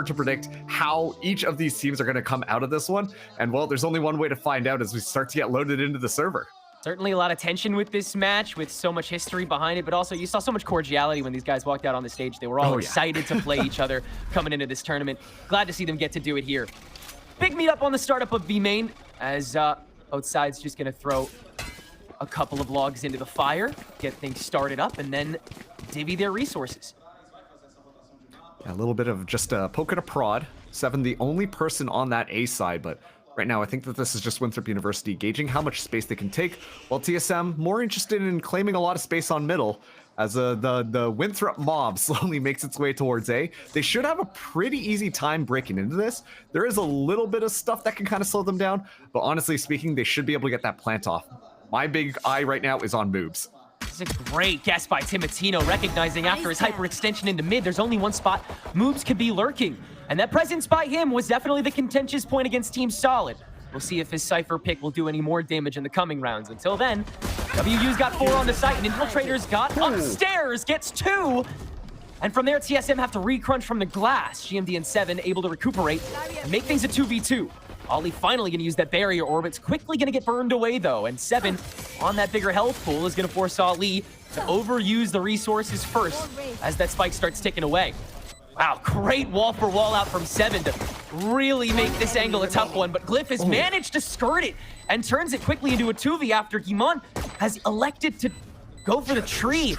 to predict how each of these teams are going to come out of this one. And well, there's only one way to find out as we start to get loaded into the server. Certainly a lot of tension with this match, with so much history behind it, but also you saw so much cordiality when these guys walked out on the stage. They were all excited to play each other coming into this tournament. Glad to see them get to do it here. Big meetup on the startup of B main, as both sides just going to throw a couple of logs into the fire, get things started up, and then divvy their resources. A little bit of just a poke and a prod. Seven, the only person on that A side, but right now I think that this is just Winthrop University gauging how much space they can take, while TSM more interested in claiming a lot of space on middle as the Winthrop mob slowly makes its way towards A. They should have a pretty easy time breaking into this. There is a little bit of stuff that can kind of slow them down, but honestly speaking, they should be able to get that plant off. My big eye right now is on Moobs. This is a great guess by Timatino, recognizing after his hyperextension into mid, there's only one spot Moobs could be lurking. And that presence by him was definitely the contentious point against Team Solid. We'll see if his Cypher pick will do any more damage in the coming rounds. Until then, WU's got 4 on the site, and Infiltrator's got upstairs, gets 2. And from there, TSM have to re-crunch from the glass. GMD and 7 able to recuperate and make things a 2v2. Ollie finally going to use that barrier orbit's quickly going to get burned away, though. And 7 on that bigger health pool is going to force Ali to overuse the resources first as that spike starts ticking away. Wow, great wall for wall out from 7 to really make this angle a tough one. But Glyph has managed to skirt it and turns it quickly into a 2v after Guimon has elected to go for the tree.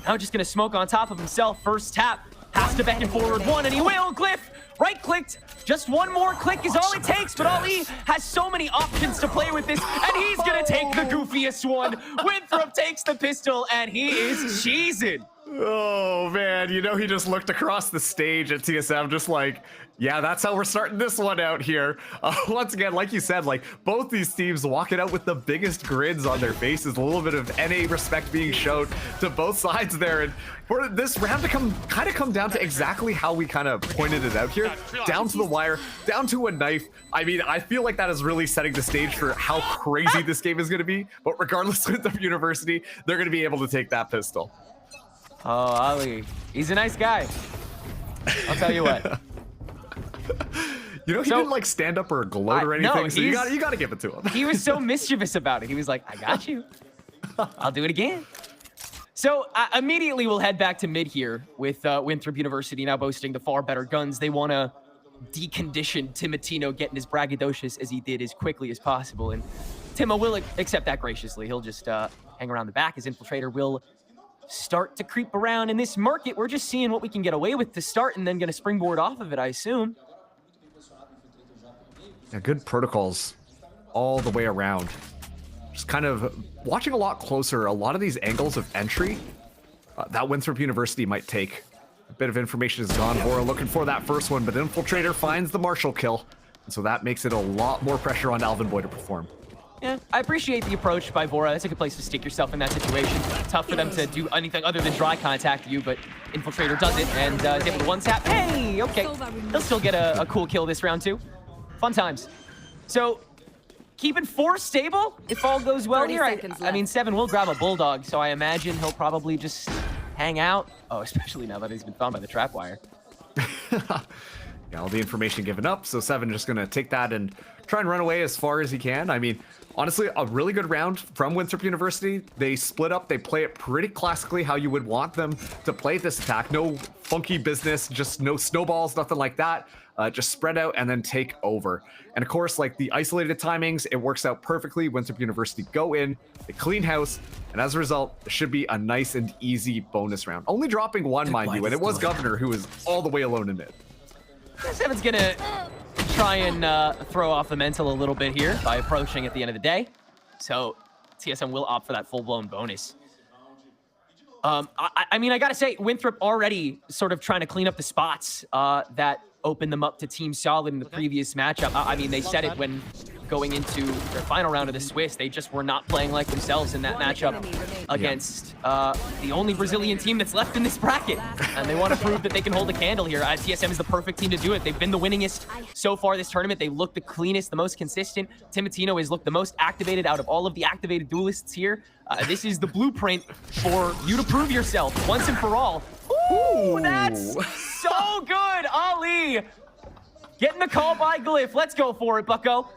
Now just going to smoke on top of himself. First tap, has to beckon forward 1, and he will. Glyph right-clicked. Just one more click is all it takes, but Ali has so many options to play with this, and he's going to take the goofiest one. Winthrop takes the pistol, and he is cheesing. Oh, man. You know, he just looked across the stage at TSM just like, yeah, that's how we're starting this one out here. Once again, like you said, like both these teams walking out with the biggest grins on their faces, a little bit of NA respect being shown to both sides there. And for this round to come down to exactly how we kind of pointed it out here, down to the wire, down to a knife. I mean, I feel like that is really setting the stage for how crazy this game is going to be. But regardless of the university, they're going to be able to take that pistol. Oh, Ali, he's a nice guy. I'll tell you what. You know, he didn't like stand up or gloat or anything, no, so you got to give it to him. He was so mischievous about it. He was like, I got you. I'll do it again. So immediately we'll head back to mid here with Winthrop University now boasting the far better guns. They want to decondition Timatino getting as braggadocious as he did as quickly as possible. And Timo will accept that graciously. He'll just hang around the back. His Infiltrator will start to creep around in this market. We're just seeing what we can get away with to start and then going to springboard off of it, I assume. Yeah, good protocols all the way around. Just kind of watching a lot closer, a lot of these angles of entry that Winthrop University might take. A bit of information is gone. Vora looking for that first one, but Infiltrator finds the Marshall kill. And so that makes it a lot more pressure on Alvin Boy to perform. Yeah, I appreciate the approach by Vora. That's a good place to stick yourself in that situation. Tough for them to do anything other than dry contact you, but Infiltrator does it and is able to one-tap. Hey, okay. He'll still get a cool kill this round too. Fun times. So, keeping 4 stable if all goes well here. I mean, 7 will grab a Bulldog, so I imagine he'll probably just hang out. Oh, especially now that he's been found by the trap wire. Yeah, all the information given up, so 7 just going to take that and try and run away as far as he can. I mean, honestly, a really good round from Winthrop University. They split up. They play it pretty classically how you would want them to play this attack. No funky business, just no snowballs, nothing like that. Just spread out and then take over. And of course, like the isolated timings, it works out perfectly. Winthrop University go in, they clean house, and as a result, it should be a nice and easy bonus round. Only dropping 1, mind you, and it was Governor who was all the way alone in it. 7's gonna try and throw off the mental a little bit here by approaching at the end of the day. So TSM will opt for that full-blown bonus. I mean, I gotta say, Winthrop already sort of trying to clean up the spots that opened them up to Team Solid in the previous matchup. I mean, they said it when going into their final round of the Swiss. They just were not playing like themselves in that matchup against the only Brazilian team that's left in this bracket. And they want to prove that they can hold a candle here. TSM is the perfect team to do it. They've been the winningest so far this tournament. They look the cleanest, the most consistent. Timatino has looked the most activated out of all of the activated duelists here. This is the blueprint for you to prove yourself once and for all. Ooh, that's so good. Ali Getting the call by Glyph. Let's go for it, bucko.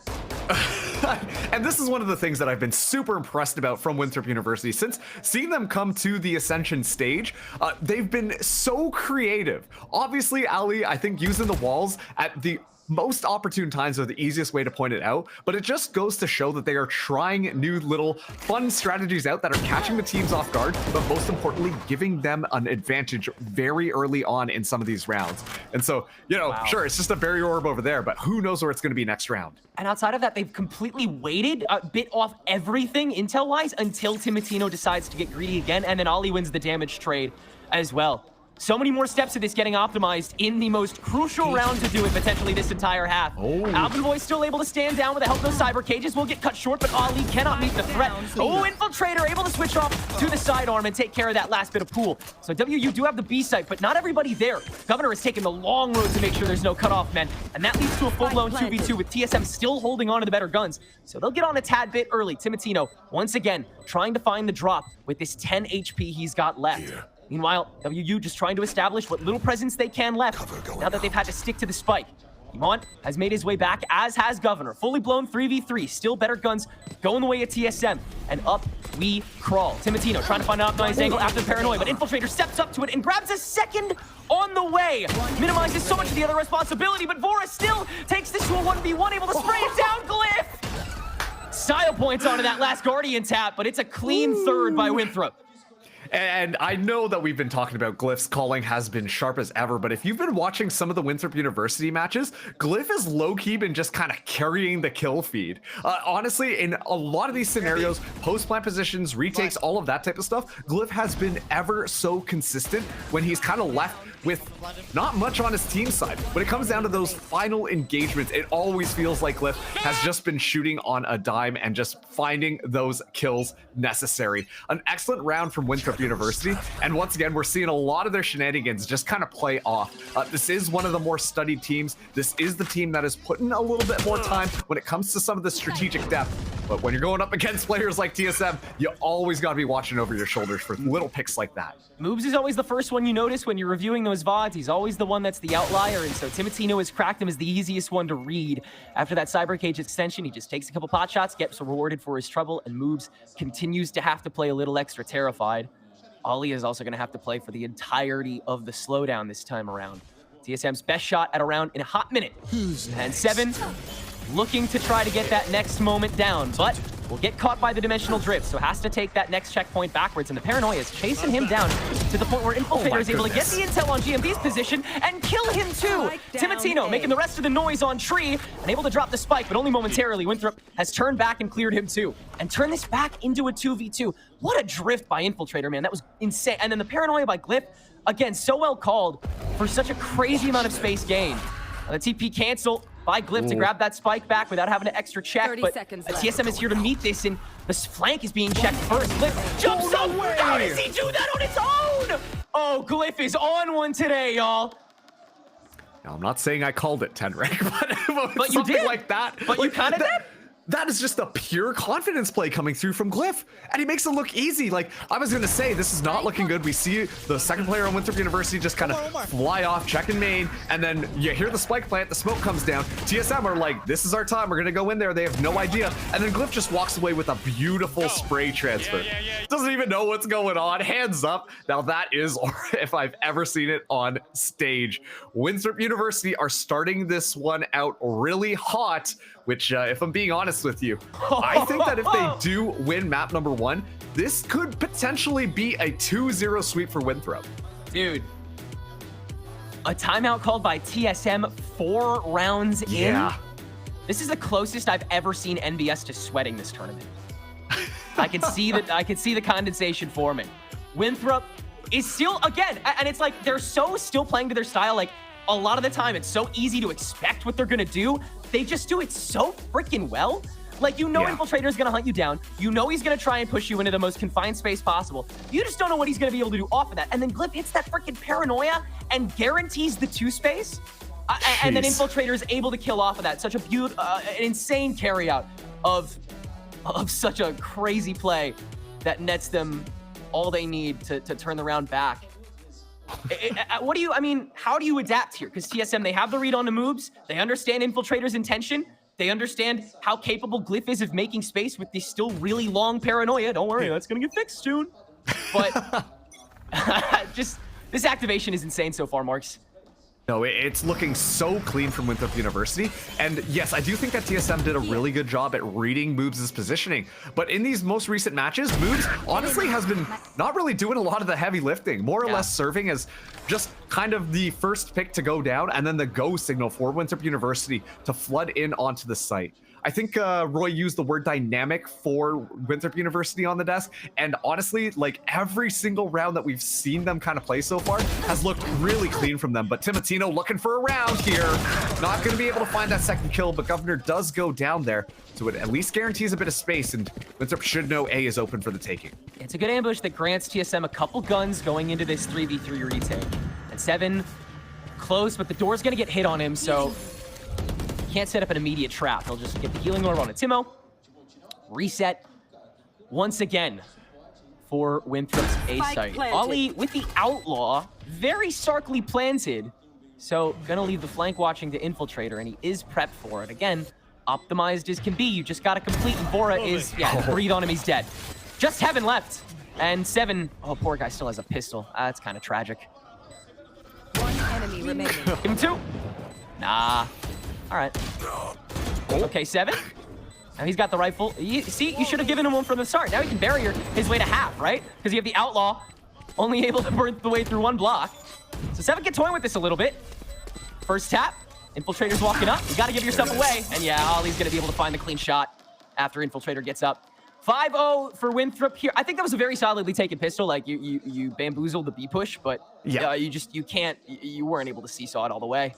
And this is one of the things that I've been super impressed about from Winthrop University. Since seeing them come to the Ascension stage, they've been so creative. Obviously, Ali, I think using the walls at the most opportune times are the easiest way to point it out, but it just goes to show that they are trying new little fun strategies out that are catching the teams off guard, but most importantly, giving them an advantage very early on in some of these rounds. And so, you know, sure, it's just a barrier orb over there, but who knows where it's going to be next round. And outside of that, they've completely waited, bit off everything intel-wise until Timotino decides to get greedy again, and then Ollie wins the damage trade as well. So many more steps of this getting optimized in the most crucial round to do it potentially this entire half. Alvinboy still able to stand down with the help of those cyber cages. Will get cut short, but Ali cannot meet the threat. Infiltrator able to switch off to the sidearm and take care of that last bit of pool. So WU do have the B site, but not everybody there. Governor has taken the long road to make sure there's no cutoff men, and that leads to a full-blown 2v2 with TSM still holding on to the better guns. So they'll get on a tad bit early. Timotino, once again, trying to find the drop with this 10 HP he's got left. Meanwhile, WU just trying to establish what little presence they can left now that they've had to stick to the spike. Imon has made his way back, as has Governor. Fully blown 3v3, still better guns going the way of TSM. And up we crawl. Timotino trying to find an optimized angle after the paranoia, but Infiltrator steps up to it and grabs a second on the way. Minimizes so much of the other responsibility, but Vora still takes this to a 1v1, able to spray it down. Glyph! Style points onto that last Guardian tap, but it's a clean third by Winthrop. And I know that we've been talking about Glyph's calling has been sharp as ever, but if you've been watching some of the Winthrop University matches, Glyph has low-key been just kind of carrying the kill feed. Honestly, in a lot of these scenarios, post-plant positions, retakes, all of that type of stuff, Glyph has been ever so consistent when he's kind of left with not much on his team side. When it comes down to those final engagements, it always feels like Glyph has just been shooting on a dime and just finding those kills necessary. An excellent round from Winthrop University, and once again, we're seeing a lot of their shenanigans just kind of play off. This is one of the more studied teams. This is the team that is putting a little bit more time when it comes to some of the strategic depth. But when you're going up against players like TSM, you always got to be watching over your shoulders for little picks like that. Moves is always the first one you notice when you're reviewing those VODs. He's always the one that's the outlier, and so Timotino has cracked him as the easiest one to read. After that cyber cage extension, he just takes a couple pot shots, gets rewarded for his trouble, and Moves continues to have to play a little extra terrified. Ollie is also going to have to play for the entirety of the slowdown this time around. TSM's best shot at around in a hot minute. And 7 looking to try to get that next moment down, but will get caught by the dimensional drift, so has to take that next checkpoint backwards, and the paranoia is chasing him down to the point where Infiltrator is able to get the intel on GMB's position and kill him too. Timotino making the rest of the noise on tree and able to drop the spike, but only momentarily. Winthrop has turned back and cleared him too, and turn this back into a 2v2. What a drift by Infiltrator, man. That was insane. And then the paranoia by Glyph, again, so well called for such a crazy amount of space gained. The TP cancel by Glyph to grab that spike back without having an extra check, but TSM is here to meet this, and this flank is being checked first. Glyph jumps up! How does he do that on his own? Oh, Glyph is on one today, y'all. Now, I'm not saying I called it, Tenrek, but you something did. like that. But you kind of did. That is just a pure confidence play coming through from Glyph, and he makes it look easy. Like, I was gonna say, this is not looking good. We see the second player on Winthrop University just kind of fly off, check in main, and then you hear the spike plant, the smoke comes down. TSM are like, this is our time, we're gonna go in there. They have no idea, and then Glyph just walks away with a beautiful spray transfer. Doesn't even know what's going on, hands up. Now that is, if I've ever seen it on stage. Winthrop University are starting this one out really hot, which, if I'm being honest with you, I think that if they do win map number 1, this could potentially be a 2-0 sweep for Winthrop. Dude, a timeout called by TSM 4 rounds in. This is the closest I've ever seen NBS to sweating this tournament. I can see that. I can see the condensation forming. Winthrop is still, again, and it's like they're so still playing to their style. Like, a lot of the time, it's so easy to expect what they're gonna do. They just do it so freaking well. Like, you know, Infiltrator is gonna hunt you down. You know he's gonna try and push you into the most confined space possible. You just don't know what he's gonna be able to do off of that. And then Glyph hits that freaking paranoia and guarantees the 2 space. And then Infiltrator is able to kill off of that. Such a beautiful, an insane carryout of such a crazy play that nets them all they need to turn the round back. What do you, I mean, how do you adapt here? Because TSM, they have the read on the moves. They understand Infiltrator's intention. They understand how capable Glyph is of making space with this still really long paranoia. Don't worry, that's going to get fixed soon. But just, this activation is insane so far, Marks. No, it's looking so clean from Winthrop University. And yes, I do think that TSM did a really good job at reading Moobs' positioning. But in these most recent matches, Moobs honestly has been not really doing a lot of the heavy lifting, more or less serving as just kind of the first pick to go down and then the go signal for Winthrop University to flood in onto the site. I think Roy used the word dynamic for Winthrop University on the desk, and honestly, like every single round that we've seen them kind of play so far has looked really clean from them. But Timatino looking for a round here, not going to be able to find that second kill, but Governor does go down there, so it at least guarantees a bit of space, and Winthrop should know A is open for the taking. It's a good ambush that grants TSM a couple guns going into this 3v3 retake. And 7, close, but the door's going to get hit on him, so can't set up an immediate trap. He'll just get the healing orb on a Timo. Reset once again for Winthrop's A site. Ollie with the Outlaw, very starkly planted. So gonna leave the flank watching to Infiltrator, and he is prepped for it. Again, optimized as can be. You just gotta complete, and Bora is, breathe on him, he's dead. Just Heaven left. And 7, oh, poor guy still has a pistol. That's kind of tragic. One enemy remaining. Give him 2. Nah. All right. Okay, 7. Now he's got the rifle. See, you should have given him one from the start. Now he can barrier his way to half, right? Because you have the Outlaw only able to burn the way through 1 block. So 7 can toy with this a little bit. First tap. Infiltrator's walking up. You got to give yourself away. And yeah, Ollie's going to be able to find the clean shot after Infiltrator gets up. 5-0 for Winthrop here. I think that was a very solidly taken pistol. Like, you bamboozled the B push, but you weren't able to seesaw it all the way.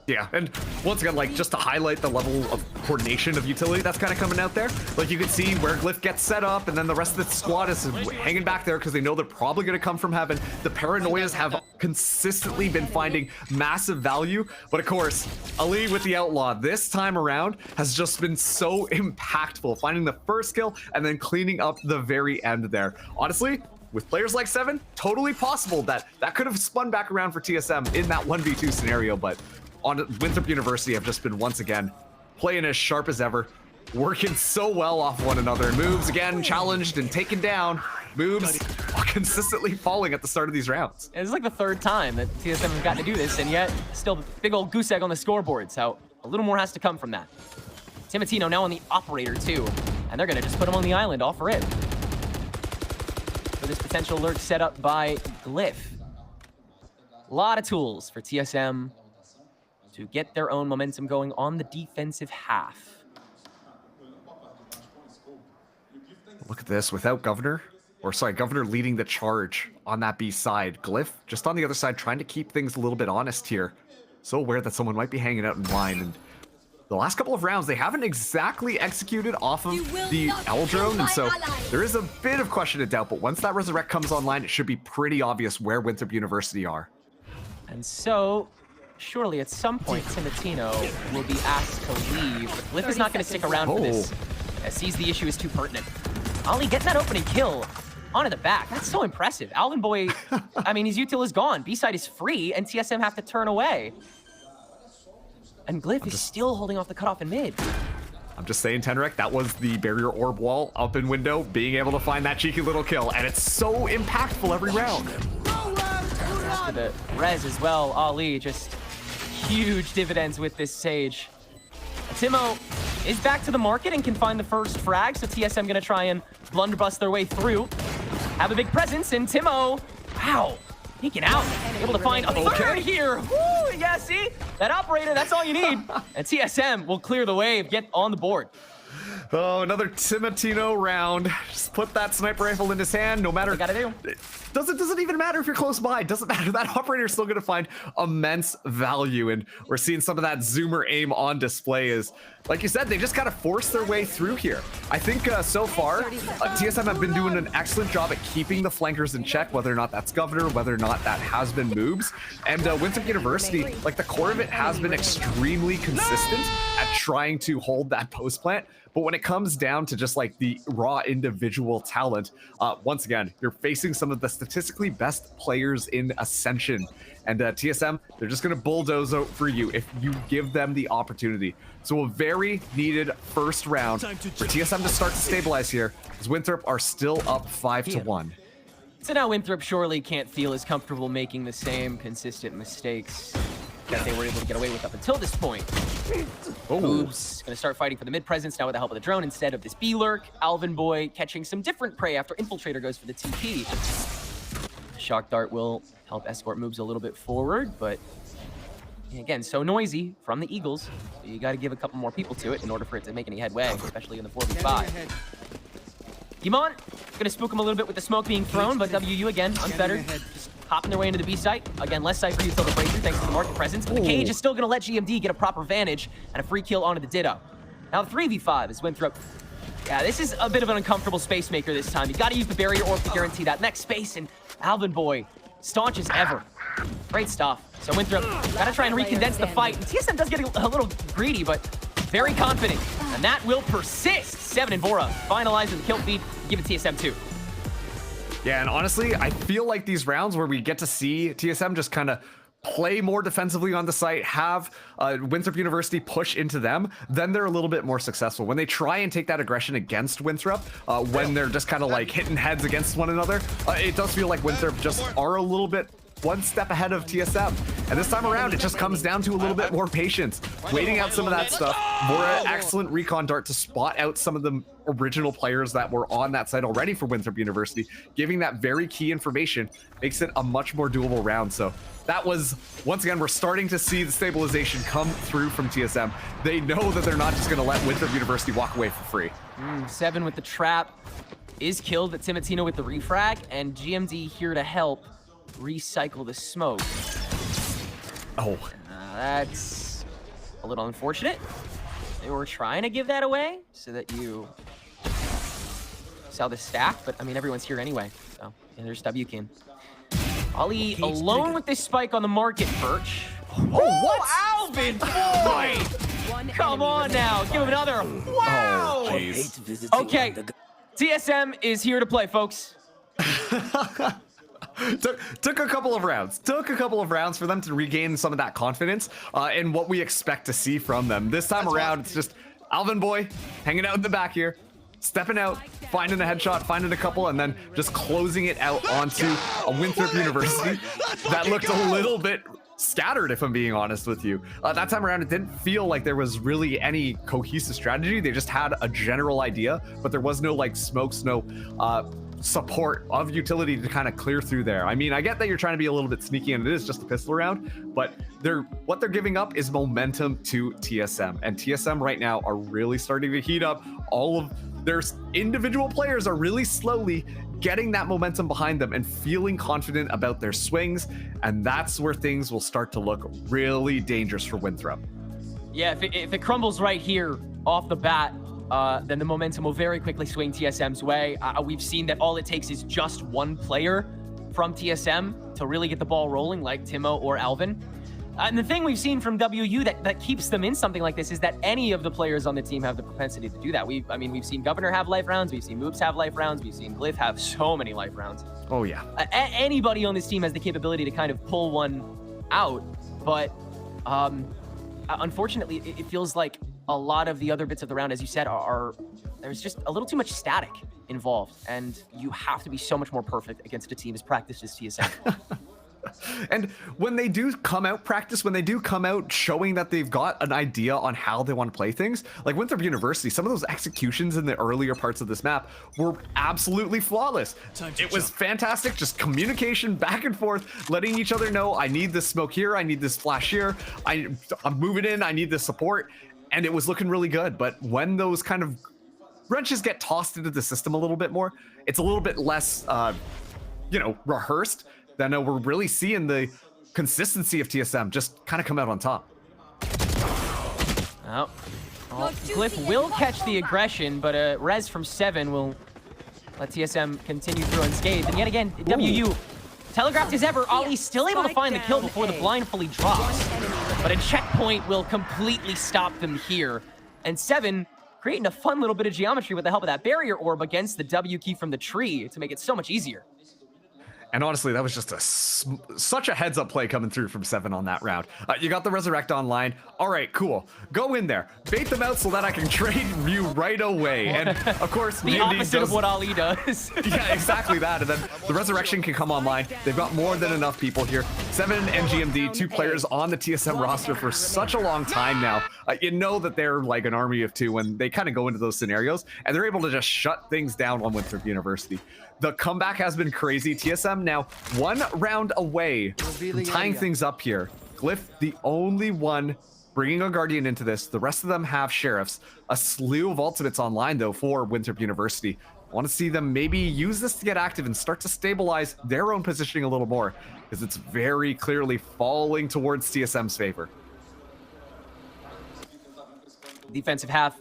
Yeah, and once again, like, just to highlight the level of coordination of utility that's kind of coming out there. Like, you can see where Glyph gets set up, and then the rest of the squad is hanging back there because they know they're probably going to come from Heaven. The Paranoias have consistently been finding massive value, but of course, Ali with the Outlaw this time around has just been so impactful, finding the first kill and then cleaning up the very end there. Honestly, with players like 7, totally possible that could have spun back around for TSM in that 1v2 scenario, but on Winthrop University have just been once again playing as sharp as ever, working so well off one another. Moves again challenged and taken down. Moves consistently falling at the start of these rounds. It's like the 3rd time that TSM have gotten to do this, and yet still the big old goose egg on the scoreboard. So a little more has to come from that. Timatino now on the operator too, and they're gonna just put him on the island, all for it. For this potential lurk set up by Glyph. A lot of tools for TSM to get their own momentum going on the defensive half. Look at this, without Governor leading the charge on that B side. Glyph just on the other side trying to keep things a little bit honest here. So aware that someone might be hanging out in line, and the last couple of rounds, they haven't exactly executed off of the L drone, and so there is a bit of question and doubt, but once that Resurrect comes online, it should be pretty obvious where Winthrop University are. And so, surely at some point, Timatino will be asked to leave. Glyph is not going to stick around for this, as sees the issue is too pertinent. Ollie getting that opening kill onto the back. That's so impressive. Alvin Boy, I mean, his util is gone. B-side is free, and TSM have to turn away. And Glyph is still holding off the cutoff in mid. I'm just saying, Tenrek, that was the barrier orb wall up in window, being able to find that cheeky little kill, and it's so impactful every round. As for the res as well, Ali just huge dividends with this Sage. Timo is back to the market and can find the first frag, so TSM gonna try and blunderbuss their way through. Have a big presence, and Timo, wow, peeking out, able to find a third here. Woo, yeah, see? That operator, that's all you need. And TSM will clear the wave, get on the board. Oh, another Timatino round. Just put that sniper rifle in his hand, no matter. What you gotta do. Doesn't even matter if you're close by. Doesn't matter. That operator's still gonna find immense value, and we're seeing some of that zoomer aim on display. Is like you said, they just gotta force their way through here. I think so far, TSM have been doing an excellent job at keeping the flankers in check, whether or not that's Governor, whether or not that has been Moobs. And Winthrop University, like the core of it has been extremely consistent at trying to hold that post plant. But when it comes down to just like the raw individual talent, once again, you're facing some of the statistically best players in Ascension. And TSM, they're just going to bulldoze out for you if you give them the opportunity. So a very needed first round for TSM to start to stabilize here, as Winthrop are still up 5-1. So now Winthrop surely can't feel as comfortable making the same consistent mistakes that they were able to get away with up until this point. Moobs gonna start fighting for the mid presence now with the help of the drone instead of this B-Lurk. Alvin Boy catching some different prey after Infiltrator goes for the TP. Shock Dart will help escort Moobs a little bit forward, but again, so noisy from the Eagles. So you gotta give a couple more people to it in order for it to make any headway, especially in the 4v5. Yimon gonna spook him a little bit with the smoke being thrown, but WU again, unfettered. Just hopping their way into the B site. Again, less Cypher use till the breakthrough thanks to the market presence, but the Cage is still gonna let GMD get a proper vantage and a free kill onto the Ditto. Now 3v5 is Winthrop. Yeah, this is a bit of an uncomfortable space maker this time. You gotta use the barrier orb to guarantee that next space, and Alvin Boy, staunch as ever. Great stuff. So Winthrop gotta try and recondense the fight. And TSM does get a little greedy, but very confident. And that will persist. 7 and Vora finalizing the kill feed, give it TSM 2. Yeah, and honestly, I feel like these rounds where we get to see TSM just kind of play more defensively on the site, have Winthrop University push into them, then they're a little bit more successful. When they try and take that aggression against Winthrop, when they're just kind of like hitting heads against one another, it does feel like Winthrop just are a little bit one step ahead of TSM. And this time around, it just comes down to a little bit more patience, waiting out some of that stuff. Vora, excellent recon dart to spot out some of the original players that were on that site already for Winthrop University, giving that very key information, makes it a much more doable round. So that was, once again, we're starting to see the stabilization come through from TSM. They know that they're not just going to let Winthrop University walk away for free. 7 with the trap is killed, but Timatino with the refrag, and GMD here to help recycle the smoke. That's a little unfortunate. They were trying to give that away so that you sell the stack, but I mean, everyone's here anyway. So, and there's WKin. Ollie alone with this spike on the market, Birch. Oh, Alvin Boy! Come on now, give him another. Wow! Okay, TSM is here to play, folks. Took a couple of rounds. Took a couple of rounds for them to regain some of that confidence in what we expect to see from them. This time around, it's just Alvin Boy hanging out in the back here, stepping out, finding a headshot, finding a couple, and then just closing it out onto a Winthrop University that looked a little bit scattered, if I'm being honest with you. That time around, it didn't feel like there was really any cohesive strategy. They just had a general idea, but there was no like smokes, no support of utility to kind of clear through there. I mean, I get that you're trying to be a little bit sneaky and it is just a pistol round, but what they're giving up is momentum to TSM, and TSM right now are really starting to heat up. All of their individual players are really slowly getting that momentum behind them and feeling confident about their swings, and that's where things will start to look really dangerous for Winthrop. Yeah, if it crumbles right here off the bat, then the momentum will very quickly swing TSM's way. We've seen that all it takes is just one player from TSM to really get the ball rolling, like Timo or Alvin. And the thing we've seen from WU that keeps them in something like this is that any of the players on the team have the propensity to do that. We've seen Governor have life rounds, we've seen Moobs have life rounds, we've seen Glyph have so many life rounds. Oh yeah. Anybody on this team has the capability to kind of pull one out, but unfortunately, it feels like a lot of the other bits of the round, as you said, there's just a little too much static involved, and you have to be so much more perfect against a team as practiced as TSM. And when they do come out practice, when they do come out showing that they've got an idea on how they want to play things, like Winthrop University, some of those executions in the earlier parts of this map were absolutely flawless. It was fantastic, just communication back and forth, letting each other know, I need this smoke here, I need this flash here, I'm moving in, I need this support, and it was looking really good. But when those kind of wrenches get tossed into the system a little bit more, it's a little bit less, rehearsed. Then we're really seeing the consistency of TSM just kind of come out on top. Oh, Glyph will catch the aggression, but a res from 7 will let TSM continue through unscathed. And yet again, WU, telegraphed as ever, Ollie still able to find the kill before the blind fully drops. But a checkpoint will completely stop them here. And 7 creating a fun little bit of geometry with the help of that barrier orb against the W key from the tree to make it so much easier. And honestly, that was just such a heads-up play coming through from 7 on that round. You got the Resurrect online. All right, cool. Go in there. Bait them out so that I can trade you right away. And, of course, the opposite of what Ali does. Yeah, exactly that. And then the Resurrection can come online. They've got more than enough people here. 7 and GMD, 2 players on the TSM roster for such a long time now. You know that they're like an army of 2 when they kind of go into those scenarios. And they're able to just shut things down on Winthrop University. The comeback has been crazy. TSM now 1 round away from tying things up here. Glyph, the only one bringing a Guardian into this. The rest of them have Sheriffs. A slew of ultimates online, though, for Winthrop University. I want to see them maybe use this to get active and start to stabilize their own positioning a little more, because it's very clearly falling towards TSM's favor. Defensive half,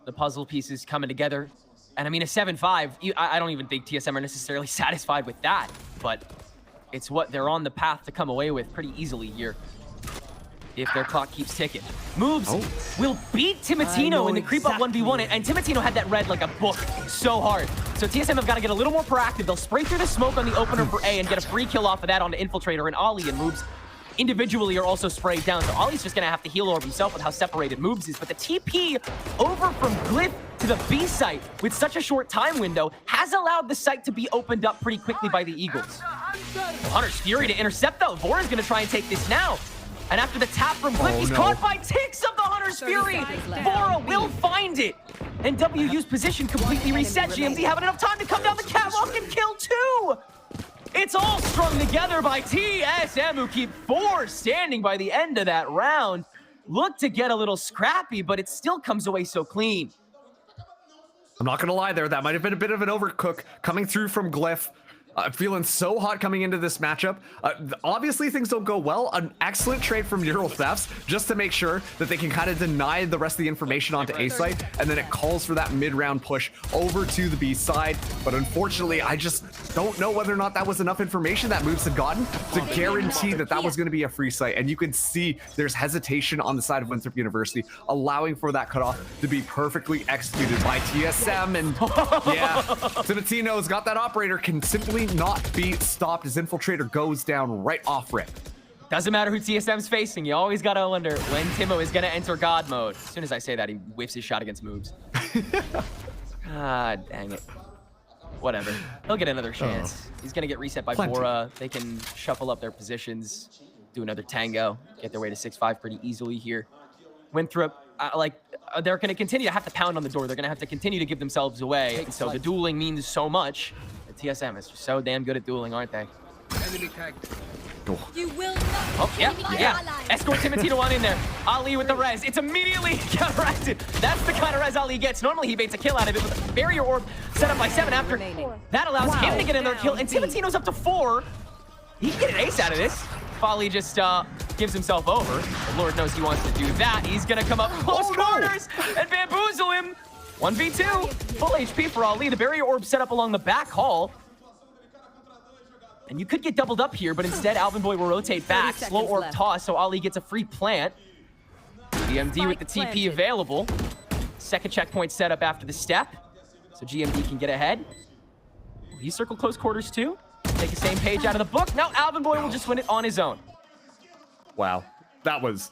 the puzzle pieces coming together. And I mean, a 7-5, I don't even think TSM are necessarily satisfied with that, but it's what they're on the path to come away with pretty easily here, if their clock keeps ticking. Moves will beat Timatino in the creep up 1v1, and Timatino had that read like a book so hard. So TSM have got to get a little more proactive. They'll spray through the smoke on the opener for A and get a free kill off of that onto Infiltrator, and Ali and Moves individually are also sprayed down. So Ollie's just going to have to heal orb himself with how separated Moves is. But the TP over from Glyph to the B site with such a short time window has allowed the site to be opened up pretty quickly by the Eagles. Hunter's Fury to intercept though. Vora's going to try and take this now. And after the tap from Glyph, he's caught by ticks of the Hunter's Fury. Vora will find it. And WU's position completely reset. GMD having enough time to come down the catwalk and kill 2. It's all strung together by TSM, who keep 4 standing by the end of that round. Look to get a little scrappy, but it still comes away so clean. I'm not gonna lie there, that might have been a bit of an overcook coming through from Glyph. Feeling so hot coming into this matchup. Obviously things don't go well. An excellent trade from Neural Thefts just to make sure that they can kind of deny the rest of the information onto A site, and then it calls for that mid-round push over to the B side. But unfortunately, I just don't know whether or not that was enough information that Moves had gotten to guarantee that that was going to be a free site. And you can see there's hesitation on the side of Winthrop University, allowing for that cutoff to be perfectly executed by TSM. And yeah, Timatino's got that operator, can simply not be stopped as Infiltrator goes down right off rip. Doesn't matter who TSM's facing, you always gotta wonder when Timo is gonna enter God mode. As soon as I say that, he whiffs his shot against Moves. Ah, dang it. Whatever. He'll get another chance. He's gonna get reset by Vora. They can shuffle up their positions, do another tango, get their way to 6-5 pretty easily here. Winthrop, they're gonna continue to have to pound on the door. They're gonna have to continue to give themselves away. And so the dueling means so much. TSM is just so damn good at dueling, aren't they? You will not. Oh, yeah. Escort Timatino on in there. Ali with the res. It's immediately counteracted. That's the kind of res Ali gets. Normally he baits a kill out of it with a barrier orb set up by 7 after. That allows him to get another kill, and Timatino's up to 4. He can get an ace out of this. Ali just gives himself over. The Lord knows he wants to do that. He's gonna come up close quarters and bamboozle him. 1v2, full HP for Ali. The barrier orb set up along the back hall. And you could get doubled up here, but instead Alvin Boy will rotate back. Slow orb toss, so Ali gets a free plant. GMD with the TP available. Second checkpoint set up after the step. So GMD can get ahead. Will he circle close quarters too? Take the same page out of the book. Now Alvin Boy will just win it on his own. Wow, that was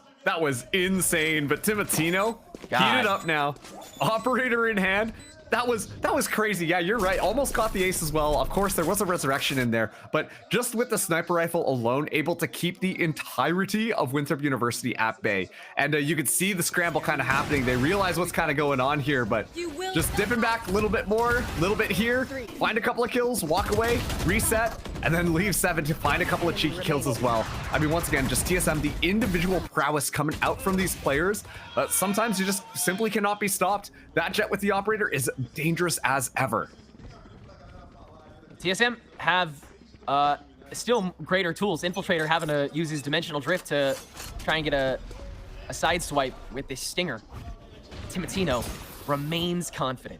insane. But Timatino heated up now. Operator in hand. That was crazy. Yeah, you're right. Almost caught the ace as well. Of course, there was a resurrection in there, but just with the sniper rifle alone, able to keep the entirety of Winthrop University at bay. And you could see the scramble kind of happening. They realize what's kind of going on here, but just dipping back a little bit more, a little bit here, find a couple of kills, walk away, reset, and then leave 7 to find a couple of cheeky kills as well. I mean, once again, just TSM, the individual prowess coming out from these players. Sometimes you just simply cannot be stopped. That jet with the operator is dangerous as ever. TSM have still greater tools. Infiltrator having to use his dimensional drift to try and get a side swipe with this stinger. Timatino remains confident.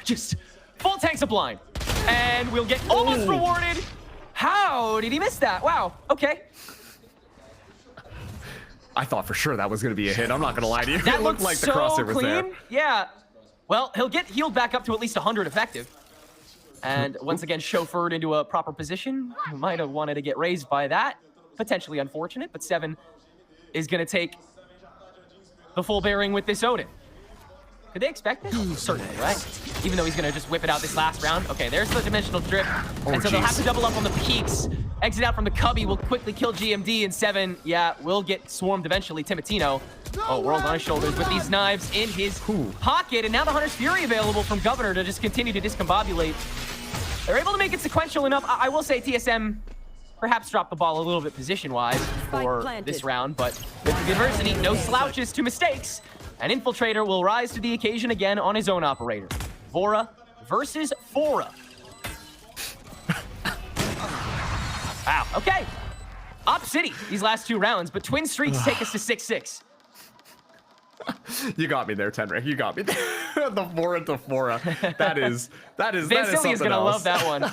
Just full tanks of blind. And we'll get almost rewarded. How did he miss that? Wow, okay. I thought for sure that was going to be a hit. I'm not going to lie to you. That It looked like the crosser was there. Yeah. Well, he'll get healed back up to at least 100 effective. And once again, chauffeured into a proper position. Might have wanted to get raised by that. Potentially unfortunate, but 7 is going to take the full bearing with this Odin. Could they expect this? Certainly, right? Even though he's going to just whip it out this last round. Okay, there's the dimensional drift. And so they'll have to double up on the peaks. Exit out from the cubby will quickly kill GMD, and 7, yeah, will get swarmed eventually. Timatino, world on his shoulders with these knives in his pocket. And now the Hunter's Fury available from Governor to just continue to discombobulate. They're able to make it sequential enough. I will say TSM perhaps dropped the ball a little bit position-wise for this round, but with the University, no slouches to mistakes. An Infiltrator will rise to the occasion again on his own operator. Vora versus Fora. Wow, okay. Op City these last 2 rounds, but twin streaks take us to 6-6. You got me there, Tenric. You got me there. The Vora to Fora. That is Vasily is gonna love that one.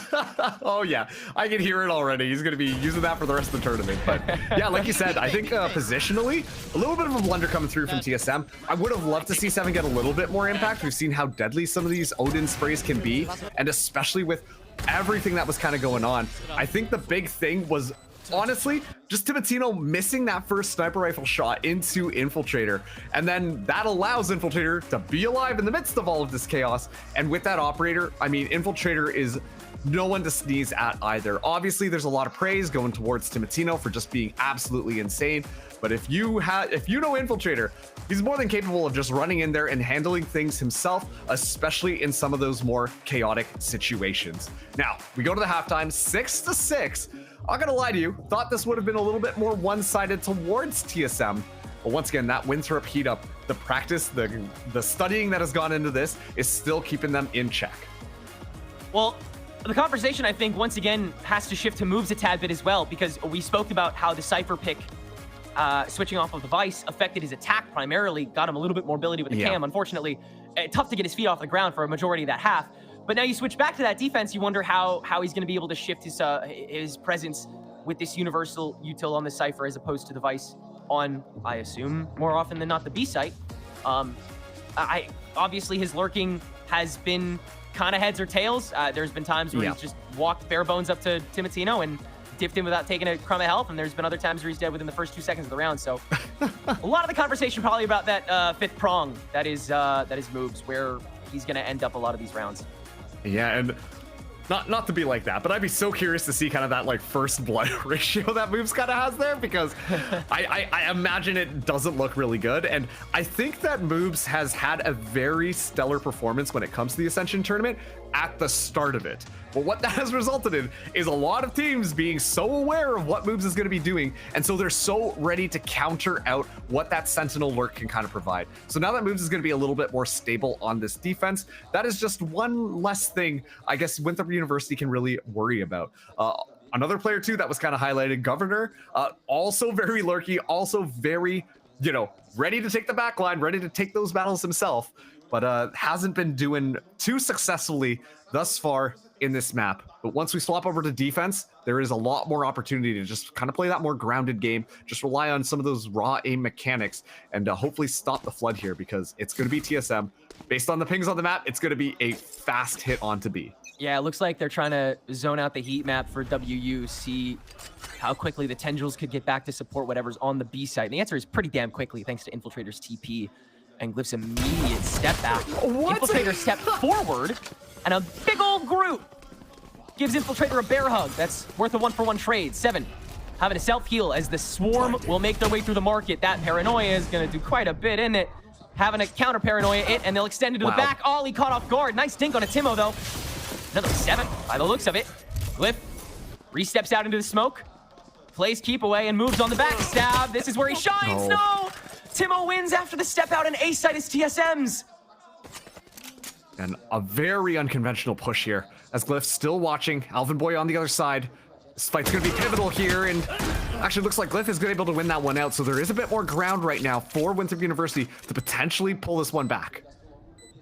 Oh yeah, I can hear it already. He's gonna be using that for the rest of the tournament. But yeah, like you said, I think positionally, a little bit of a blunder coming through from TSM. I would have loved to see 7 get a little bit more impact. We've seen how deadly some of these Odin sprays can be, and especially with everything that was kind of going on. I think the big thing was, honestly, just Timatino missing that first sniper rifle shot into Infiltrator. And then that allows Infiltrator to be alive in the midst of all of this chaos. And with that operator, I mean, Infiltrator is no one to sneeze at either. Obviously, there's a lot of praise going towards Timatino for just being absolutely insane. But if you know Infiltrator, he's more than capable of just running in there and handling things himself, especially in some of those more chaotic situations. Now, we go to the halftime, 6-6. I'm not gonna lie to you, thought this would have been a little bit more one-sided towards TSM. But once again, that Winthrop heat up, the practice, the studying that has gone into this is still keeping them in check. Well, the conversation, I think, once again, has to shift to moves a tad bit as well, because we spoke about how the Cypher pick switching off of the Vice affected his attack primarily, got him a little bit more ability with the cam. Unfortunately, tough to get his feet off the ground for a majority of that half. But now you switch back to that defense, you wonder how he's going to be able to shift his presence with this universal util on the Cypher as opposed to the Vice on, I assume, more often than not the B site. Obviously, his lurking has been kind of heads or tails. There's been times where he's just walked bare bones up to Timatino and dipped him without taking a crumb of health, and there's been other times where he's dead within the first 2 seconds of the round. So a lot of the conversation probably about that fifth prong that is moves, where he's going to end up a lot of these rounds. Yeah, and not to be like that, but I'd be so curious to see kind of that like first blood ratio that moves kind of has there, because I imagine it doesn't look really good. And I think that Moves has had a very stellar performance when it comes to the Ascension tournament at the start of it. But what that has resulted in is a lot of teams being so aware of what Moves is going to be doing, and so they're so ready to counter out what that Sentinel lurk can kind of provide. So now that Moves is going to be a little bit more stable on this defense, that is just one less thing I guess Winthrop University can really worry about. Another player too that was kind of highlighted, Governor, also very lurky, also very, ready to take the back line, ready to take those battles himself, but hasn't been doing too successfully thus far in this map. But once we swap over to defense, there is a lot more opportunity to just kind of play that more grounded game, just rely on some of those raw aim mechanics, and hopefully stop the flood here, because it's going to be TSM. Based on the pings on the map, it's going to be a fast hit onto B. Yeah, it looks like they're trying to zone out the heat map for WU, see how quickly the Tendrils could get back to support whatever's on the B side. And the answer is pretty damn quickly, thanks to Infiltrator's TP and Glyph's immediate step back. What? Infiltrator stepped forward, and a big old Groot gives Infiltrator a bear hug. That's worth a 1-for-1 trade. 7 having a self-heal as the swarm will make their way through the market. That paranoia is going to do quite a bit, isn't it? Having a counter paranoia it, and they'll extend it to the back. Ollie caught off guard. Nice dink on a Timo, though. Another 7 by the looks of it. Glyph re-steps out into the smoke, plays keep away, and moves on the back stab. This is where he shines. No! Timo wins after the step out, and ace side is TSM's. And a very unconventional push here, as Glyph's still watching. Alvin Boy on the other side. This fight's going to be pivotal here, and actually looks like Glyph is able to win that one out, so there is a bit more ground right now for Winthrop University to potentially pull this one back.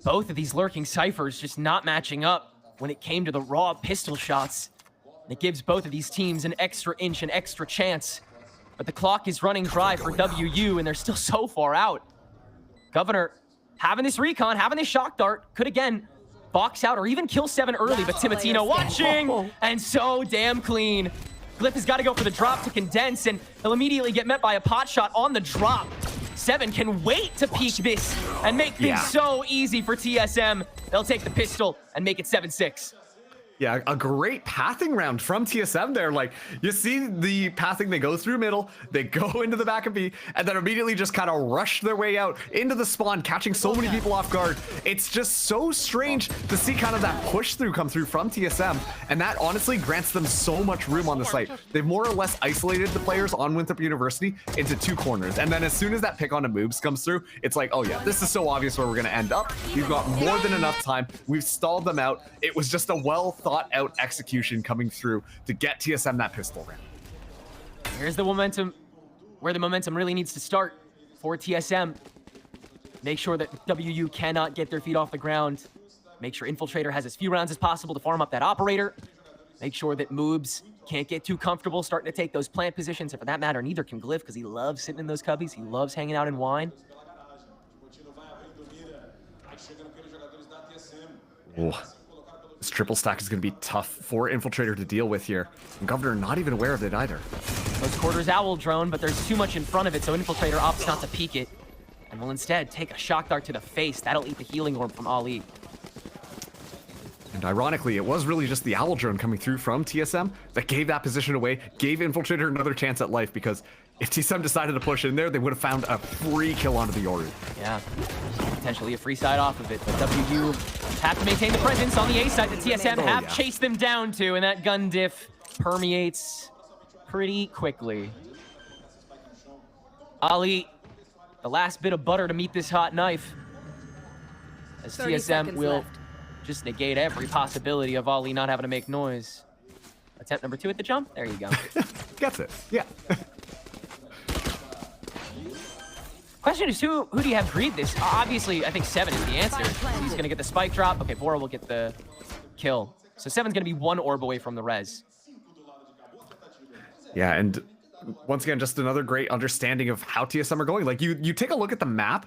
Both of these lurking ciphers just not matching up when it came to the raw pistol shots. It gives both of these teams an extra inch, an extra chance. But the clock is running dry for WU, and they're still so far out. Governor having this recon, having this shock dart, could again box out or even kill 7 early, but Timotino watching, and so damn clean. Glyph has got to go for the drop to condense, and he'll immediately get met by a pot shot on the drop. 7 can wait to peek this and make things so easy for TSM. They'll take the pistol and make it 7-6. Yeah, a great pathing round from TSM there. Like, you see the pathing, they go through middle, they go into the back of B, and then immediately just kind of rush their way out into the spawn, catching so many people off guard. It's just so strange to see kind of that push through come through from TSM, and that honestly grants them so much room on the site. They've more or less isolated the players on Winthrop University into 2 corners, and then as soon as that pick on a moves comes through, it's like, oh yeah, this is so obvious where we're going to end up. We've got more than enough time. We've stalled them out. It was just a well-thought out execution coming through to get TSM that pistol round. Here's the momentum, where the momentum really needs to start for TSM. Make sure that WU cannot get their feet off the ground. Make sure Infiltrator has as few rounds as possible to farm up that operator. Make sure that Moobs can't get too comfortable starting to take those plant positions, and for that matter, neither can Glyph, because he loves sitting in those cubbies. He loves hanging out in wine. Ooh. This triple stack is going to be tough for Infiltrator to deal with here. And Governor not even aware of it either. Those quarters owl drone, but there's too much in front of it, so Infiltrator opts not to peek it. And will instead take a shock dart to the face. That'll eat the healing orb from Ali. And ironically, it was really just the owl drone coming through from TSM that gave that position away, gave Infiltrator another chance at life, because if TSM decided to push in there, they would have found a free kill onto the Yoru. Yeah, potentially a free side off of it, but WU have to maintain the presence on the A side that TSM have chased them down to, and that gun diff permeates pretty quickly. Ali, the last bit of butter to meet this hot knife, as TSM will just negate every possibility of Ali not having to make noise. Attempt number 2 at the jump. There you go. Gets it. Yeah. Question is, who do you have greed this? Obviously, I think 7 is the answer. He's going to get the spike drop. Okay, Bora will get the kill. So 7's going to be 1 orb away from the res. Yeah, and once again, just another great understanding of how TSM are going. Like, you take a look at the map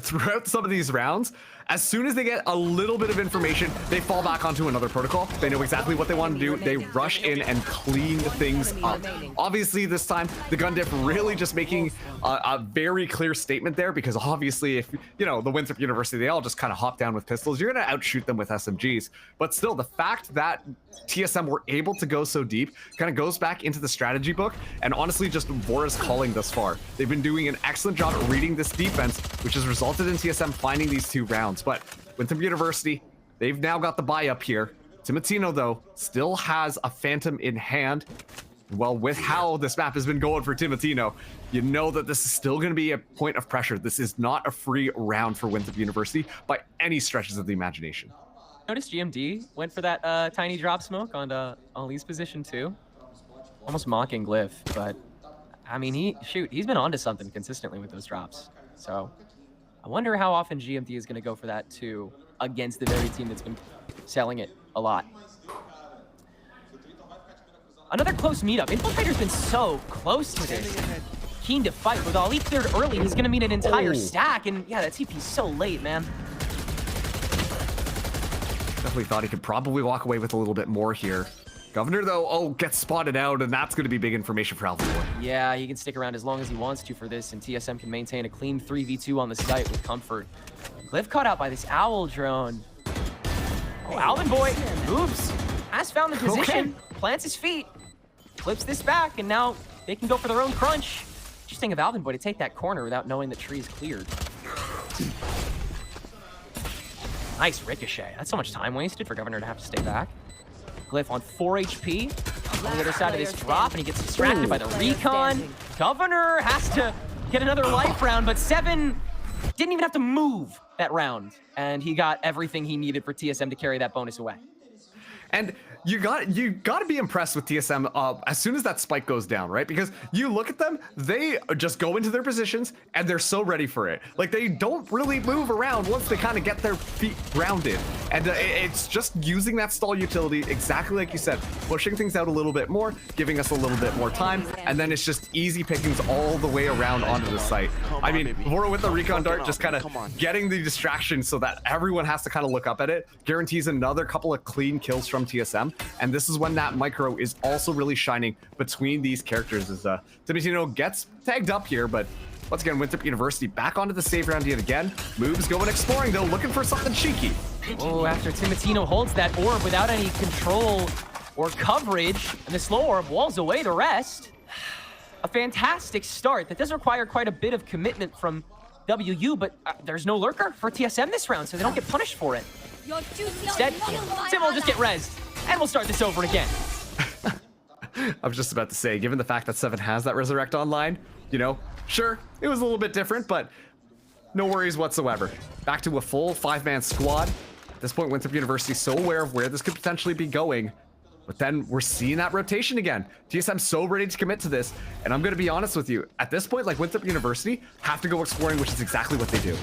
throughout some of these rounds. As soon as they get a little bit of information, they fall back onto another protocol. They know exactly what they want to do. They rush in and clean things up. Obviously, this time, the gun diff really just making a very clear statement there, because obviously, if, you know, the Winthrop University, they all just kind of hop down with pistols, you're going to outshoot them with SMGs. But still, the fact that TSM were able to go so deep kind of goes back into the strategy book, and honestly, just Bora's calling thus far. They've been doing an excellent job at reading this defense, which has resulted in TSM finding these 2 rounds. But Winthrop University, they've now got the buy up here. Timotino, though, still has a Phantom in hand. Well, with how this map has been going for Timotino, you know that this is still going to be a point of pressure. This is not a free round for Winthrop University by any stretches of the imagination. Notice GMD went for that tiny drop smoke on Ali's position too. Almost mocking Glyph, but I mean, he's been onto something consistently with those drops. So I wonder how often GMD is going to go for that too against the very team that's been selling it a lot. Another close meetup. Infiltrator's been so close to this. Keen to fight. With Ali cleared early, he's going to meet an entire stack. And yeah, that TP's so late, man. Definitely thought he could probably walk away with a little bit more here. Governor, though, gets spotted out, and that's going to be big information for Alvin. Yeah, he can stick around as long as he wants to for this, and TSM can maintain a clean 3v2 on the site with comfort. Glyph caught out by this owl drone. Oh, Alvin Boy moves, has found the position, plants his feet, flips this back, and now they can go for their own crunch. Interesting of Alvin Boy to take that corner without knowing the tree is cleared. Nice ricochet. That's so much time wasted for Governor to have to stay back. Glyph on 4 HP on the other side of this drop, and he gets distracted by the recon. Governor has to get another life round, but 7 didn't even have to move that round, and he got everything he needed for TSM to carry that bonus away. And you got to be impressed with TSM as soon as that spike goes down, right? Because you look at them, they just go into their positions and they're so ready for it. Like they don't really move around once they kind of get their feet grounded. And it's just using that stall utility exactly like you said, pushing things out a little bit more, giving us a little bit more time, and then it's just easy pickings all the way around onto the site. I mean, Vora with the recon dart just kind of getting the distraction so that everyone has to kind of look up at it, guarantees another couple of clean kills from TSM. And this is when that micro is also really shining between these characters as Timatino gets tagged up here, but once again, Winthrop University back onto the save round yet again. Moves going exploring though, looking for something cheeky. Oh, after Timatino holds that orb without any control or coverage, and the slow orb walls away the rest. A fantastic start that does require quite a bit of commitment from WU, but there's no lurker for TSM this round, so they don't get punished for it. Instead, Tim will just get rezzed, and we'll start this over again. I was just about to say, given the fact that 7 has that Resurrect online, you know, sure, it was a little bit different, but no worries whatsoever. Back to a full 5-man squad. At this point, Winthrop University is so aware of where this could potentially be going, but then we're seeing that rotation again. TSM's so ready to commit to this, and I'm going to be honest with you. At this point, like Winthrop University have to go exploring, which is exactly what they do.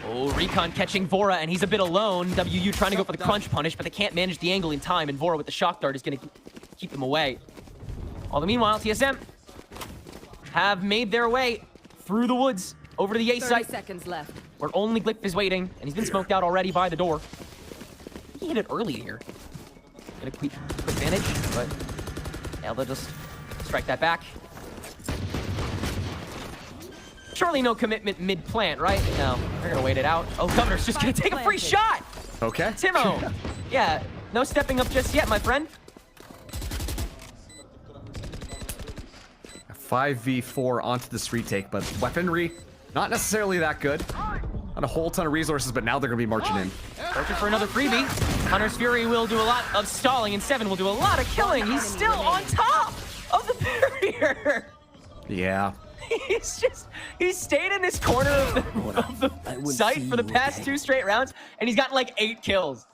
Oh, Recon catching Vora, and he's a bit alone. WU trying to go for the crunch punish, but they can't manage the angle in time, and Vora with the shock dart is going to keep them away. All the meanwhile, TSM have made their way through the woods over to the A 30 site, seconds left. where only Glyph is waiting, and he's been smoked out already by the door. He hit it early here. Get a quick advantage, but yeah, they'll just strike that back. Surely no commitment mid-plant, right? No, they're gonna wait it out. Oh, Governor's just gonna take a free shot! Okay. Timo! Yeah, no stepping up just yet, my friend. 5v4 onto this retake, but weaponry, not necessarily that good. Not a whole ton of resources, but now they're gonna be marching in. Searching for another freebie. Hunter's Fury will do a lot of stalling, and 7 will do a lot of killing. He's still on top of the barrier. Yeah. He's stayed in this corner of the site for the past 2 straight rounds, and he's gotten like 8 kills.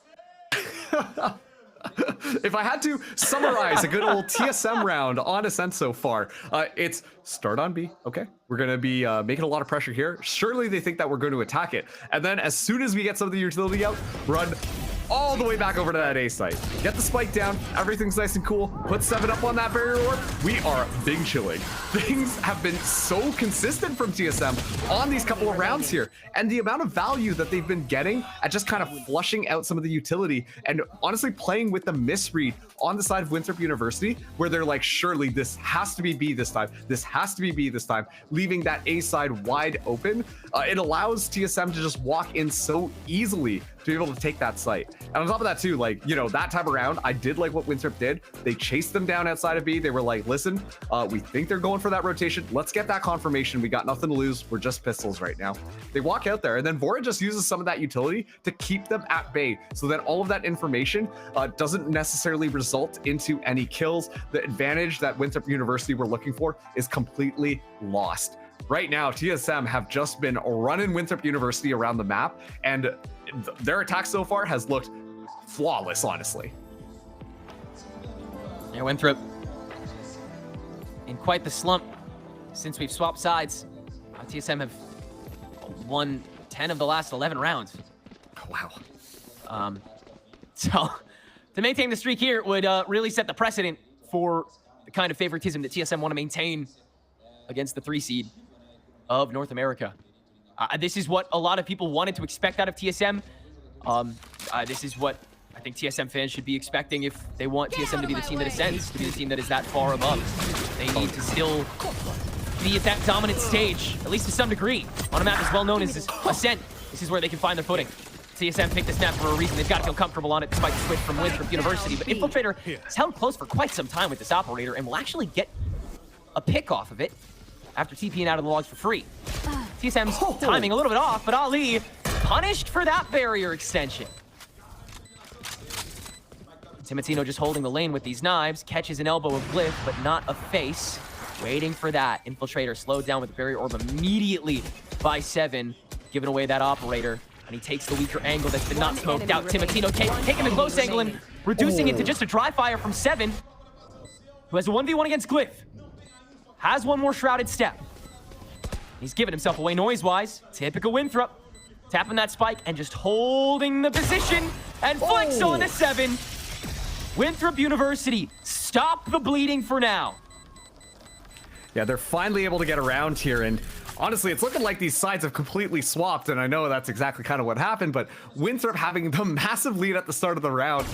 If I had to summarize a good old TSM round on Ascent so far, it's start on B, okay? We're gonna be making a lot of pressure here. Surely they think that we're going to attack it. And then as soon as we get some of the utility out, run all the way back over to that A site. Get the spike down, everything's nice and cool. Put 7 up on that barrier orb. We are big chilling. Things have been so consistent from TSM on these couple of rounds here. And the amount of value that they've been getting at just kind of flushing out some of the utility and honestly playing with the misread on the side of Winthrop University, where they're like, surely this has to be B this time. This has to be B this time, leaving that A side wide open. It allows TSM to just walk in so easily to be able to take that site. And on top of that too, like, you know, that time around, I did like what Winthrop did. They chased them down outside of B. They were like, listen, we think they're going for that rotation. Let's get that confirmation. We got nothing to lose. We're just pistols right now. They walk out there, and then Vora just uses some of that utility to keep them at bay, so that all of that information doesn't necessarily result into any kills. The advantage that Winthrop University were looking for is completely lost. Right now, TSM have just been running Winthrop University around the map, and their attack so far has looked flawless, honestly. Yeah, Winthrop in quite the slump since we've swapped sides. TSM have won 10 of the last 11 rounds. Wow. So to maintain the streak here would really set the precedent for the kind of favoritism that TSM want to maintain against the 3 seed of North America. This is what a lot of people wanted to expect out of TSM. This is what I think TSM fans should be expecting if they want TSM to be the team that ascends, to be the team that is that far above. They need to still be at that dominant stage, at least to some degree, on a map as well known as Ascent. This is where they can find their footing. TSM picked this map for a reason. They've got to feel comfortable on it despite the switch from Winthrop University. But Infiltrator has held close for quite some time with this operator and will actually get a pick off of it after TPing out of the logs for free. TSM's timing a little bit off, but Ali punished for that barrier extension. Timatino just holding the lane with these knives, catches an elbow of Glyph, but not a face. Waiting for that. Infiltrator slowed down with the barrier orb immediately by 7, giving away that operator. And he takes the weaker angle that's been not smoked out. Timotino taking the close angle and reducing it to just a dry fire from Seven, who has a 1v1 against Glyph. Has one more shrouded step. He's giving himself away noise-wise. Typical Winthrop. Tapping that spike and just holding the position and flicks on to Seven. Winthrop University, stop the bleeding for now. Yeah, they're finally able to get around here, and honestly, it's looking like these sides have completely swapped, and I know that's exactly kind of what happened, but Winthrop having the massive lead at the start of the round,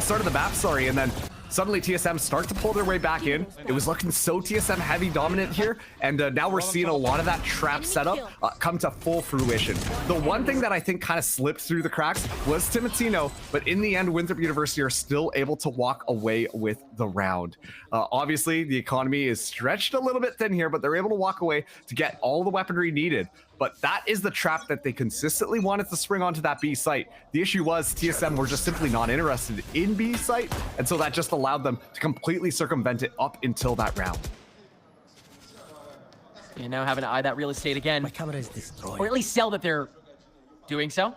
start of the map, sorry, and then suddenly TSM start to pull their way back in. It was looking so TSM heavy dominant here, and now we're seeing a lot of that trap setup come to full fruition. The one thing that I think kind of slipped through the cracks was Timotino, but in the end, Winthrop University are still able to walk away with the round. Obviously, the economy is stretched a little bit thin here, but they're able to walk away to get all the weaponry needed. But that is the trap that they consistently wanted to spring onto that B site. The issue was TSM were just simply not interested in B site, and so that just allowed them to completely circumvent it up until that round. And now having to eye that real estate again. My camera is destroyed. Or at least sell that they're doing so.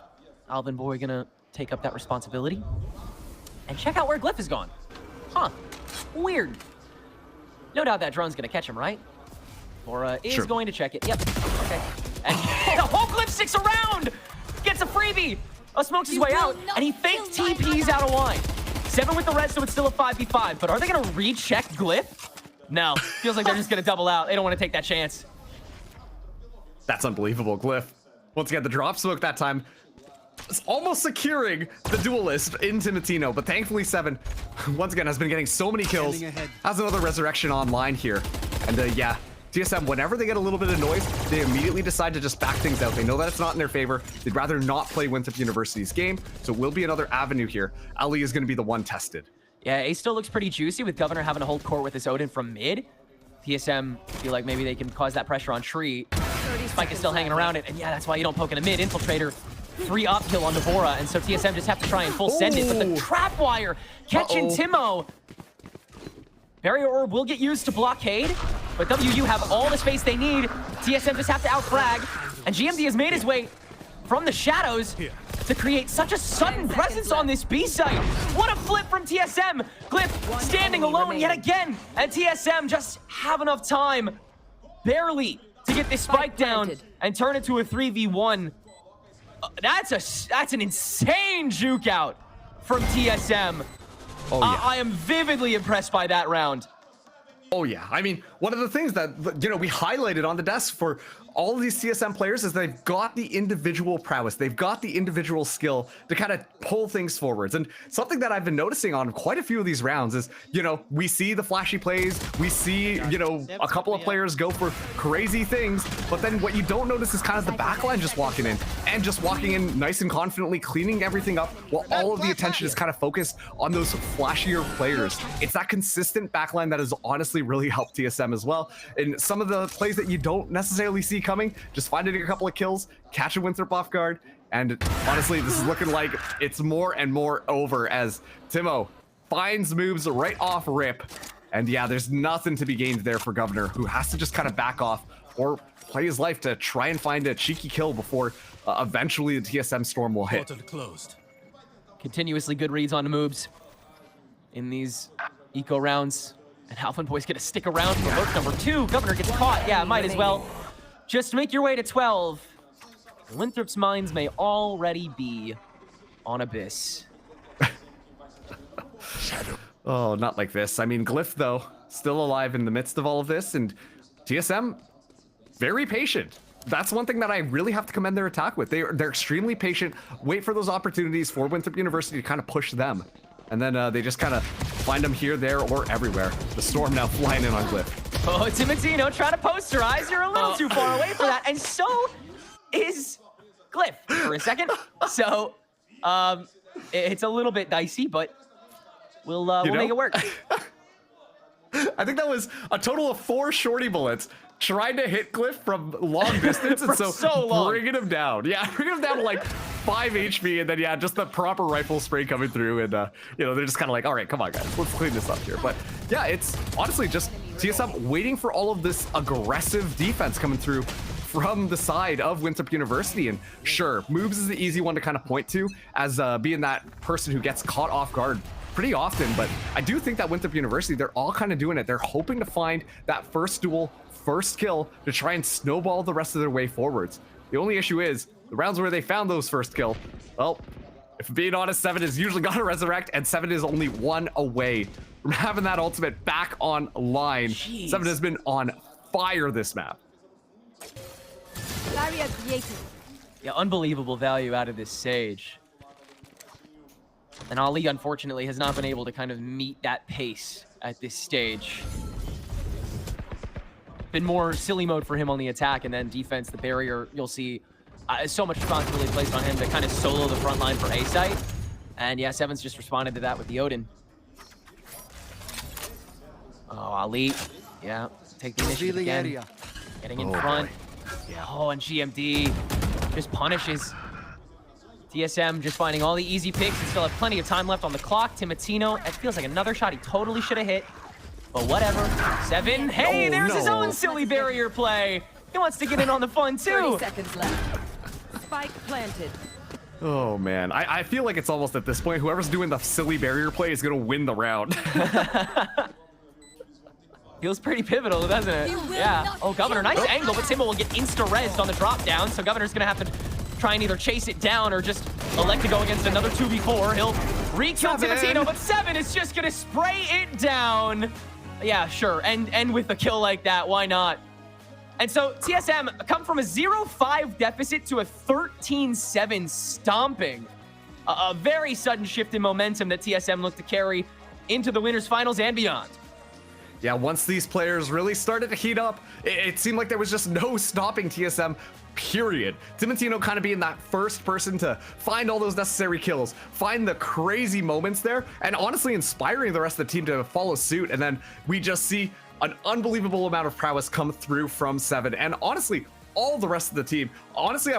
Alvin Boy gonna take up that responsibility. And check out where Glyph has gone. Huh. Weird. No doubt that drone's gonna catch him, right? Or is going to check it. Yep. Okay. And the whole Glyph sticks around! Gets a freebie! Smokes his way out, and he faked TPs out of line. Seven with the red, so it's still a 5v5. But are they gonna recheck Glyph? No. Feels like they're just gonna double out. They don't want to take that chance. That's unbelievable, Glyph. Once again, the drop smoke that time is almost securing the duelist in Timotino, but thankfully Seven, once again, has been getting so many kills. Has another resurrection online here. And yeah, TSM, whenever they get a little bit of noise, they immediately decide to just back things out. They know that it's not in their favor. They'd rather not play Winthrop University's game, so it will be another avenue here. Ali is going to be the one tested. Yeah, Ace still looks pretty juicy with Governor having to hold court with this Odin from mid. TSM feel like maybe they can cause that pressure on Tree. Spike is still hanging around it, and yeah, that's why you don't poke in a mid. Infiltrator, 3 uphill on Devora, and so TSM just have to try and full send it, but the trap wire catching Timo. Barrier Orb will get used to blockade, but WU have all the space they need. TSM just have to outfrag, and GMD has made his way from the shadows to create such a sudden presence on this B site. What a flip from TSM! Glyph standing alone yet again, and TSM just have enough time, barely, to get this spike down and turn it to a 3v1. That's an insane juke out from TSM. Oh, yeah. I am vividly impressed by that round. Oh yeah, I mean, one of the things that, you know, we highlighted on the desk for all of these TSM players is they've got the individual prowess, they've got the individual skill to kind of pull things forwards. And something that I've been noticing on quite a few of these rounds is, you know, we see the flashy plays, we see, you know, a couple of players go for crazy things, but then what you don't notice is kind of the backline just walking in and just walking in nice and confidently, cleaning everything up while all of the attention is kind of focused on those flashier players. It's that consistent backline that has honestly really helped TSM as well. And some of the plays that you don't necessarily see coming, just finding a couple of kills, catching Winthrop off guard, and honestly, this is looking like it's more and more over as Timo finds moves right off rip. And yeah, there's nothing to be gained there for Governor, who has to just kind of back off or play his life to try and find a cheeky kill before eventually the TSM storm will hit. Continuously good reads on the moves in these eco rounds. And Alvin Boy's gonna stick around for alert number 2. Governor gets caught. Yeah, might as well. Just make your way to 12. Winthrop's minds may already be on Abyss. Oh, not like this. I mean, Glyph, though, still alive in the midst of all of this, and TSM, very patient. That's one thing that I really have to commend their attack with. They're extremely patient, wait for those opportunities for Winthrop University to kind of push them. And then they just kind of find them here, there, or everywhere. The storm now flying in on Glyph. Oh, Timotino trying to posterize. You're a little too far away for that. And so is Glyph for a second. So it's a little bit dicey, but we'll make it work. I think that was a total of 4 shorty bullets trying to hit Glyph from long distance, and so long. Bringing him down. Yeah, bringing him down to like 5 HP, and then yeah, just the proper rifle spray coming through, and you know, they're just kind of like, all right, come on guys, let's clean this up here. But yeah, it's honestly just TSM waiting for all of this aggressive defense coming through from the side of Winthrop University. And sure, Moobs is the easy one to kind of point to as being that person who gets caught off guard pretty often, but I do think that Winthrop University, they're all kind of doing it. They're hoping to find that first duel, first kill to try and snowball the rest of their way forwards. The only issue is the rounds where they found those first kill, well, if being honest, 7 is usually gonna resurrect, and 7 is only 1 away from having that ultimate back online. Jeez. 7 has been on fire this map. Barrier created. Yeah, unbelievable value out of this Sage. And Ali, unfortunately, has not been able to kind of meet that pace at this stage. Been more silly mode for him on the attack, and then defense, the barrier, you'll see so much responsibility placed on him to kind of solo the front line for A site. And yeah, Seven's just responded to that with the Odin. Oh, Ali, yeah, take the initiative again. Getting in front. Yeah. Oh, and GMD just punishes. TSM just finding all the easy picks and still have plenty of time left on the clock. Timatino, it feels like another shot he totally should have hit, but whatever. 7, hey, there's his own silly barrier play. He wants to get in on the fun too. 30 seconds left. Spike planted. Oh man, I feel like it's almost at this point, whoever's doing the silly barrier play is gonna win the round. Feels pretty pivotal, doesn't it? Yeah. Oh, Governor, nice angle, but Timbo will get insta-rezzed on the drop down, so Governor's gonna have to try and either chase it down or just elect to go against another 2v4. He'll re-kill Timatino, but 7 is just gonna spray it down. Yeah, sure, and with a kill like that, why not? And so TSM come from a 0-5 deficit to a 13-7 stomping. A very sudden shift in momentum that TSM looked to carry into the winners finals and beyond. Yeah, once these players really started to heat up, it seemed like there was just no stopping TSM, period. Timatino kind of being that first person to find all those necessary kills, find the crazy moments there, and honestly inspiring the rest of the team to follow suit. And then we just see an unbelievable amount of prowess come through from 7. And honestly, all the rest of the team. Honestly, I want